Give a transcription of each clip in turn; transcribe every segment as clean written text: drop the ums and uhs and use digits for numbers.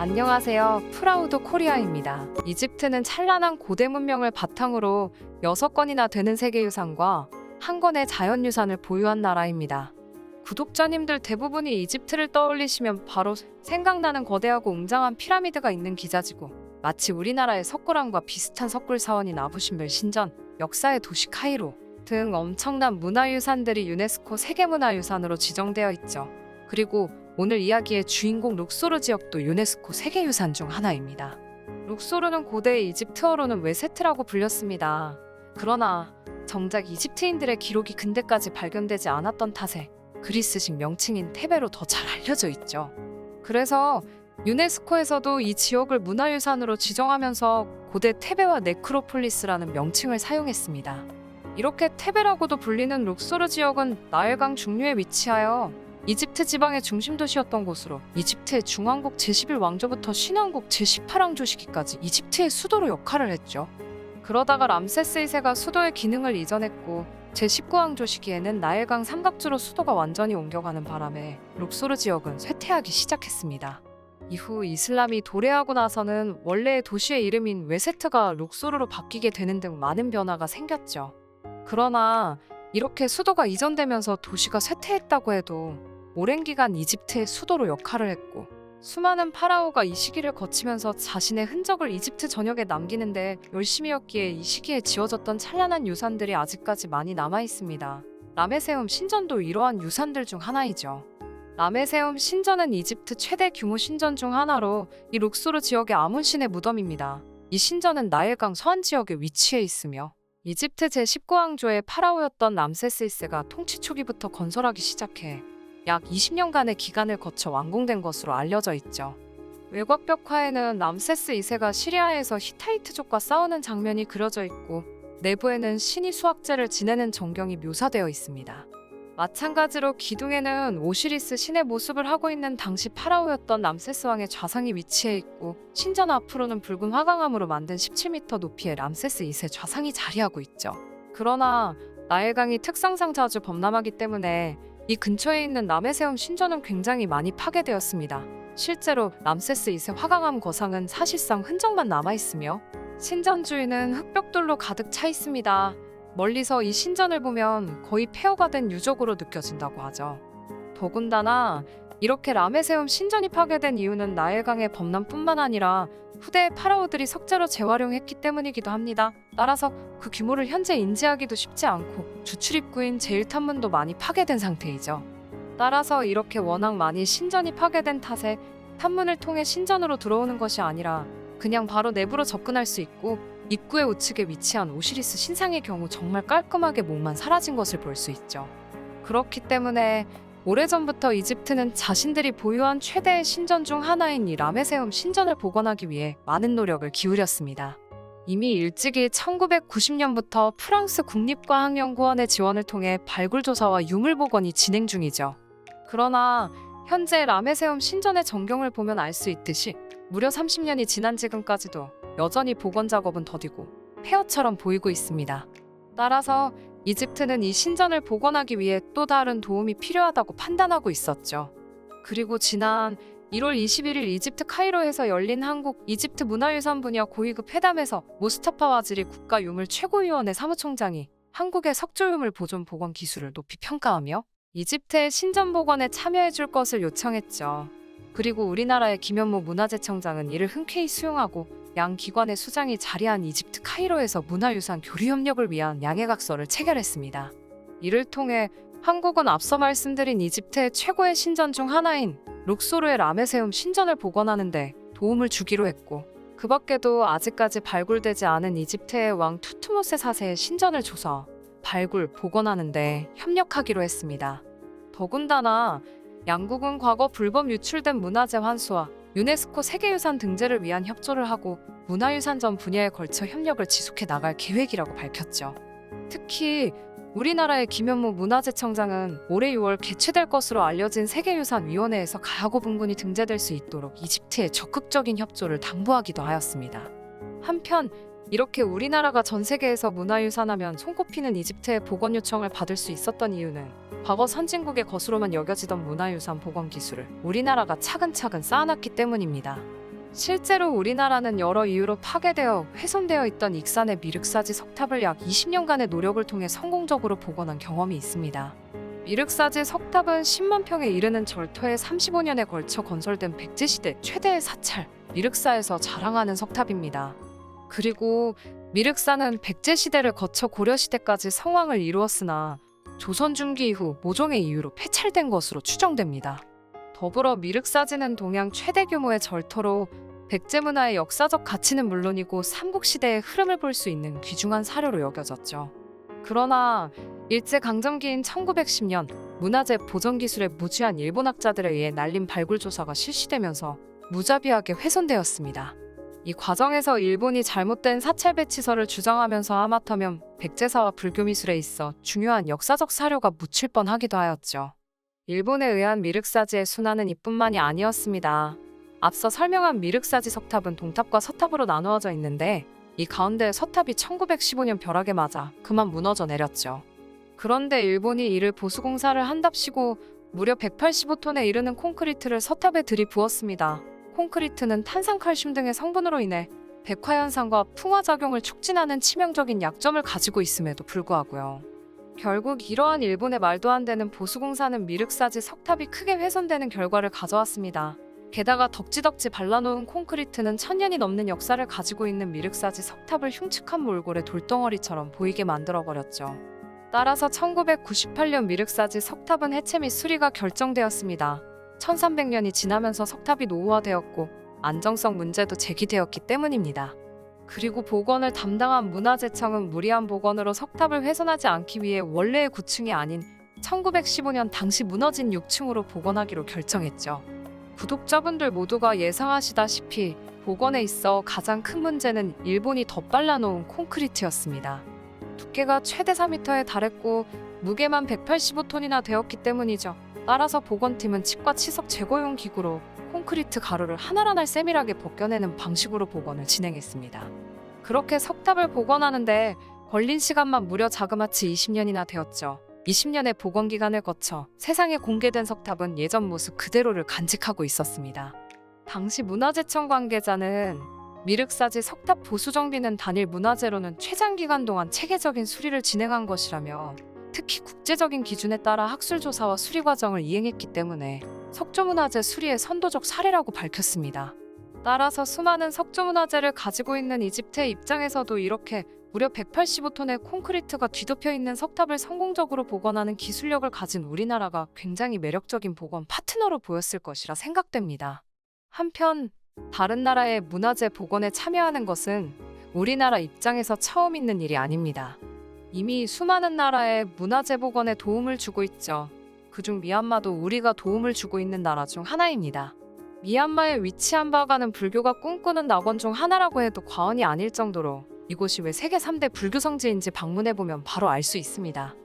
안녕하세요. 프라우드 코리아입니다. 이집트는 찬란한 고대 문명을 바탕으로 6건이나 되는 세계유산과 1건의 자연유산을 보유한 나라입니다. 구독자님들 대부분이 이집트를 떠올리시면 바로 생각나는 거대하고 웅장한 피라미드가 있는 기자지구, 마치 우리나라의 석굴암과 비슷한 석굴 사원인 아부심벨 신전, 역사의 도시 카이로 등 엄청난 문화유산들이 유네스코 세계문화유산으로 지정되어 있죠. 그리고 오늘 이야기의 주인공 룩소르 지역도 유네스코 세계유산 중 하나입니다. 룩소르는 고대 이집트어로는 웨세트라고 불렸습니다. 그러나 정작 이집트인들의 기록이 근대까지 발견되지 않았던 탓에 그리스식 명칭인 테베로 더 잘 알려져 있죠. 그래서 유네스코에서도 이 지역을 문화유산으로 지정하면서 고대 테베와 네크로폴리스라는 명칭을 사용했습니다. 이렇게 테베라고도 불리는 룩소르 지역은 나일강 중류에 위치하여 이집트 지방의 중심 도시였던 곳으로 이집트의 중왕국 제11왕조부터 신왕국 제18왕조 시기까지 이집트의 수도로 역할을 했죠. 그러다가 람세스 2세가 수도의 기능을 이전했고 제19왕조 시기에는 나일강 삼각주로 수도가 완전히 옮겨가는 바람에 룩소르 지역은 쇠퇴하기 시작했습니다. 이후 이슬람이 도래하고 나서는 원래의 도시의 이름인 웨세트가 룩소르로 바뀌게 되는 등 많은 변화가 생겼죠. 그러나 이렇게 수도가 이전되면서 도시가 쇠퇴했다고 해도 오랜 기간 이집트의 수도로 역할을 했고 수많은 파라오가 이 시기를 거치면서 자신의 흔적을 이집트 전역에 남기는데 열심히 였기에 이 시기에 지어졌던 찬란한 유산들이 아직까지 많이 남아있습니다. 라메세움 신전도 이러한 유산들 중 하나이죠. 라메세움 신전은 이집트 최대 규모 신전 중 하나로 이 룩소르 지역의 아문신의 무덤입니다. 이 신전은 나일강 서안 지역에 위치해 있으며 이집트 제19왕조의 파라오였던 람세스 1세가 통치 초기부터 건설하기 시작해 약 20년간의 기간을 거쳐 완공된 것으로 알려져 있죠. 외곽 벽화에는 람세스 2세가 시리아에서 히타이트족과 싸우는 장면이 그려져 있고 내부에는 신이 수학제를 지내는 전경이 묘사되어 있습니다. 마찬가지로 기둥에는 오시리스 신의 모습을 하고 있는 당시 파라오였던 람세스 왕의 좌상이 위치해 있고 신전 앞으로는 붉은 화강암으로 만든 17m 높이의 람세스 2세 좌상이 자리하고 있죠. 그러나 나일강이 특성상 자주 범람하기 때문에 이 근처에 있는 라메세움 신전은 굉장히 많이 파괴되었습니다. 실제로 람세스 2세 화강암 거상은 사실상 흔적만 남아있으며 신전 주위는 흙벽돌로 가득 차 있습니다. 멀리서 이 신전을 보면 거의 폐허가 된 유적으로 느껴진다고 하죠. 더군다나 이렇게 라메세움 신전이 파괴된 이유는 나일강의 범람뿐만 아니라 후대의 파라오들이 석재로 재활용했기 때문이기도 합니다. 따라서 그 규모를 현재 인지하기도 쉽지 않고 주출입구인 제1탐문도 많이 파괴된 상태이죠. 따라서 이렇게 워낙 많이 신전이 파괴된 탓에 탐문을 통해 신전으로 들어오는 것이 아니라 그냥 바로 내부로 접근할 수 있고 입구의 우측에 위치한 오시리스 신상의 경우 정말 깔끔하게 목만 사라진 것을 볼 수 있죠. 그렇기 때문에 오래전부터 이집트는 자신들이 보유한 최대의 신전 중 하나인 이 라메세움 신전을 복원하기 위해 많은 노력을 기울였습니다. 이미 일찍이 1990년부터 프랑스 국립과학연구원의 지원을 통해 발굴조사와 유물복원이 진행 중이죠. 그러나 현재 라메세움 신전의 전경을 보면 알 수 있듯이 무려 30년이 지난 지금까지도 여전히 복원 작업은 더디고 폐허처럼 보이고 있습니다. 따라서 이집트는 이 신전을 복원하기 위해 또 다른 도움이 필요하다고 판단하고 있었죠. 그리고 지난 1월 21일 이집트 카이로에서 열린 한국 이집트 문화유산 분야 고위급 회담에서 모스타파 와지리 국가유물 최고위원회 사무총장이 한국의 석조유물 보존 복원 기술을 높이 평가하며 이집트의 신전 복원에 참여해줄 것을 요청했죠. 그리고 우리나라의 김현모 문화재청장은 이를 흔쾌히 수용하고 양 기관의 수장이 자리한 이집트 카이로에서 문화유산 교류 협력을 위한 양해각서를 체결했습니다. 이를 통해 한국은 앞서 말씀드린 이집트의 최고의 신전 중 하나인 룩소르의 라메세움 신전을 복원하는 데 도움을 주기로 했고 그 밖에도 아직까지 발굴되지 않은 이집트의 왕 투트모세 4세의 신전을 조사, 발굴, 복원하는 데 협력하기로 했습니다. 더군다나 양국은 과거 불법 유출된 문화재 환수와 유네스코 세계유산 등재를 위한 협조를 하고 문화유산 전 분야에 걸쳐 협력을 지속해 나갈 계획이라고 밝혔죠. 특히 우리나라의 김현무 문화재청장은 올해 6월 개최될 것으로 알려진 세계유산위원회에서 가야고 분군이 등재될 수 있도록 이집트의 적극적인 협조를 당부하기도 하였습니다. 한편 이렇게 우리나라가 전 세계에서 문화유산하면 손꼽히는 이집트의 복원 요청을 받을 수 있었던 이유는 과거 선진국의 것으로만 여겨지던 문화유산 복원 기술을 우리나라가 차근차근 쌓아놨기 때문입니다. 실제로 우리나라는 여러 이유로 파괴되어 훼손되어 있던 익산의 미륵사지 석탑을 약 20년간의 노력을 통해 성공적으로 복원한 경험이 있습니다. 미륵사지 석탑은 10만 평에 이르는 절터에 35년에 걸쳐 건설된 백제시대 최대의 사찰, 미륵사에서 자랑하는 석탑입니다. 그리고 미륵사는 백제시대를 거쳐 고려시대까지 성왕을 이루었으나 조선 중기 이후 모종의 이유로 폐찰된 것으로 추정됩니다. 더불어 미륵사지는 동양 최대 규모의 절터로 백제 문화의 역사적 가치는 물론이고 삼국시대의 흐름을 볼 수 있는 귀중한 사료로 여겨졌죠. 그러나 일제강점기인 1910년 문화재 보존기술에 무지한 일본학자들에 의해 날림 발굴조사가 실시되면서 무자비하게 훼손되었습니다. 이 과정에서 일본이 잘못된 사찰 배치설을 주장하면서 하마터면 백제사와 불교미술에 있어 중요한 역사적 사료가 묻힐 뻔하기도 하였죠. 일본에 의한 미륵사지의 순환은 이뿐만이 아니었습니다. 앞서 설명한 미륵사지 석탑은 동탑과 서탑으로 나누어져 있는데 이 가운데 서탑이 1915년 벼락에 맞아 그만 무너져 내렸죠. 그런데 일본이 이를 보수공사를 한답시고 무려 185톤에 이르는 콘크리트를 서탑에 들이부었습니다. 콘크리트는 탄산칼슘 등의 성분으로 인해 백화현상과 풍화작용을 촉진하는 치명적인 약점을 가지고 있음에도 불구하고요. 결국 이러한 일본의 말도 안 되는 보수공사는 미륵사지 석탑이 크게 훼손되는 결과를 가져왔습니다. 게다가 덕지덕지 발라놓은 콘크리트는 1000년이 넘는 역사를 가지고 있는 미륵사지 석탑을 흉측한 몰골의 돌덩어리처럼 보이게 만들어버렸죠. 따라서 1998년 미륵사지 석탑은 해체 및 수리가 결정되었습니다. 1300년이 지나면서 석탑이 노후화되었고 안정성 문제도 제기되었기 때문입니다. 그리고 복원을 담당한 문화재청은 무리한 복원으로 석탑을 훼손하지 않기 위해 원래의 9층이 아닌 1915년 당시 무너진 6층으로 복원하기로 결정했죠. 구독자분들 모두가 예상하시다시피 복원에 있어 가장 큰 문제는 일본이 덧발라 놓은 콘크리트였습니다. 두께가 최대 4m에 달했고 무게만 185톤이나 되었기 때문이죠. 따라서 복원팀은 칩과 치석 제거용 기구로 콘크리트 가루를 하나하나 세밀하게 벗겨내는 방식으로 복원을 진행했습니다. 그렇게 석탑을 복원하는데 걸린 시간만 무려 자그마치 20년이나 되었죠. 20년의 복원 기간을 거쳐 세상에 공개된 석탑은 예전 모습 그대로를 간직하고 있었습니다. 당시 문화재청 관계자는 미륵사지 석탑 보수 정비는 단일 문화재로는 최장기간 동안 체계적인 수리를 진행한 것이라며 특히 국제적인 기준에 따라 학술조사와 수리 과정을 이행했기 때문에 석조문화재 수리의 선도적 사례라고 밝혔습니다. 따라서 수많은 석조문화재를 가지고 있는 이집트의 입장에서도 이렇게 무려 185톤의 콘크리트가 뒤덮여 있는 석탑을 성공적으로 복원하는 기술력을 가진 우리나라가 굉장히 매력적인 복원 파트너로 보였을 것이라 생각됩니다. 한편 다른 나라의 문화재 복원에 참여하는 것은 우리나라 입장에서 처음 있는 일이 아닙니다. 이미 수많은 나라의 문화재 복원에 도움을 주고 있죠. 그중 미얀마도 우리가 도움을 주고 있는 나라 중 하나입니다. 미얀마에 위치한 바가는 불교가 꿈꾸는 낙원 중 하나라고 해도 과언이 아닐 정도로 이곳이 왜 세계 3대 불교 성지인지 방문해보면 바로 알 수 있습니다.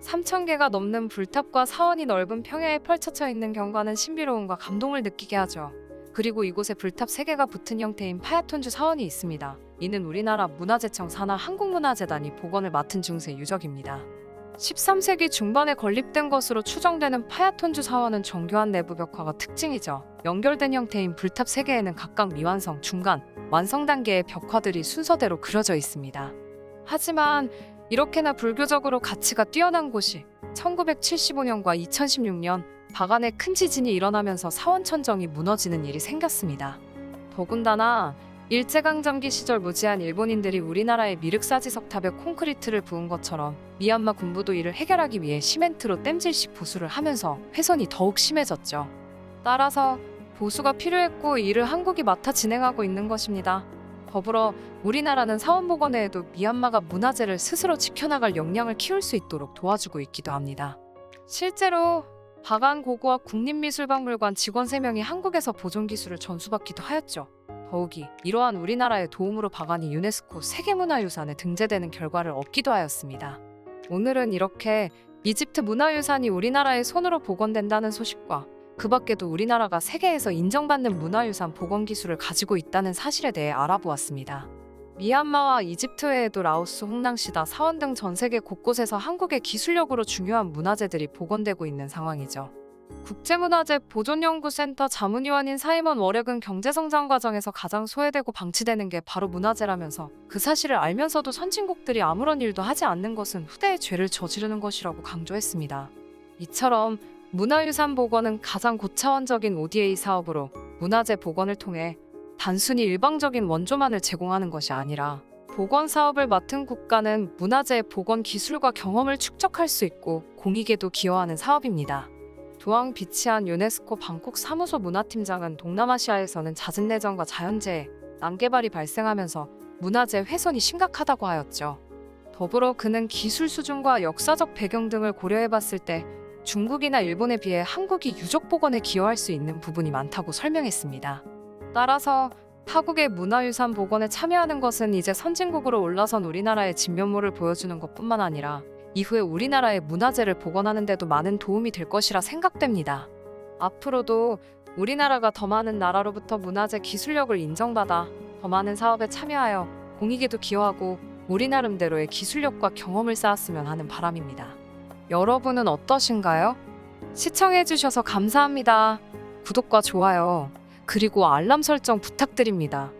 3000개가 넘는 불탑과 사원이 넓은 평야에 펼쳐져 있는 경관은 신비로움과 감동을 느끼게 하죠. 그리고 이곳에 불탑 3개가 붙은 형태인 파야톤주 사원이 있습니다. 이는 우리나라 문화재청 산하 한국문화재단이 복원을 맡은 중세 유적입니다. 13세기 중반에 건립된 것으로 추정되는 파야톤주 사원은 정교한 내부 벽화가 특징이죠. 연결된 형태인 불탑 3개에는 각각 미완성, 중간, 완성 단계의 벽화들이 순서대로 그려져 있습니다. 하지만 이렇게나 불교적으로 가치가 뛰어난 곳이 1975년과 2016년 바간에 큰 지진이 일어나면서 사원천정이 무너지는 일이 생겼습니다. 더군다나 일제강점기 시절 무지한 일본인들이 우리나라의 미륵사지 석탑에 콘크리트를 부은 것처럼 미얀마 군부도 이를 해결하기 위해 시멘트로 땜질식 보수를 하면서 훼손이 더욱 심해졌죠. 따라서 보수가 필요했고 이를 한국이 맡아 진행하고 있는 것입니다. 더불어 우리나라는 사원 복원에도 미얀마가 문화재를 스스로 지켜나갈 역량을 키울 수 있도록 도와주고 있기도 합니다. 실제로 바간 고고와 국립미술박물관 직원 3명이 한국에서 보존기술을 전수받기도 하였죠. 더욱이 이러한 우리나라의 도움으로 바간이 유네스코 세계문화유산에 등재되는 결과를 얻기도 하였습니다. 오늘은 이렇게 이집트 문화유산이 우리나라의 손으로 복원된다는 소식과 그 밖에도 우리나라가 세계에서 인정받는 문화유산 복원 기술을 가지고 있다는 사실에 대해 알아보았습니다. 미얀마와 이집트 외에도 라오스, 홍낭시다, 사원 등 전 세계 곳곳에서 한국의 기술력으로 중요한 문화재들이 복원되고 있는 상황이죠. 국제문화재 보존연구센터 자문위원인 사이먼 워렉은 경제성장 과정에서 가장 소외되고 방치되는 게 바로 문화재라면서 그 사실을 알면서도 선진국들이 아무런 일도 하지 않는 것은 후대의 죄를 저지르는 것이라고 강조했습니다. 이처럼 문화유산 복원은 가장 고차원적인 ODA 사업으로 문화재 복원을 통해 단순히 일방적인 원조만을 제공하는 것이 아니라 복원 사업을 맡은 국가는 문화재의 복원 기술과 경험을 축적할 수 있고 공익에도 기여하는 사업입니다. 도앙 비치안 유네스코 방콕 사무소 문화팀장은 동남아시아에서는 잦은 내전과 자연재해, 난개발이 발생하면서 문화재 훼손이 심각하다고 하였죠. 더불어 그는 기술 수준과 역사적 배경 등을 고려해봤을 때 중국이나 일본에 비해 한국이 유적 복원에 기여할 수 있는 부분이 많다고 설명했습니다. 따라서 타국의 문화유산 복원에 참여하는 것은 이제 선진국으로 올라선 우리나라의 진면모를 보여주는 것뿐만 아니라 이후에 우리나라의 문화재를 복원하는 데도 많은 도움이 될 것이라 생각됩니다. 앞으로도 우리나라가 더 많은 나라로부터 문화재 기술력을 인정받아 더 많은 사업에 참여하여 공익에도 기여하고 우리 나름대로의 기술력과 경험을 쌓았으면 하는 바람입니다. 여러분은 어떠신가요? 시청해주셔서 감사합니다. 구독과 좋아요, 그리고 알람 설정 부탁드립니다.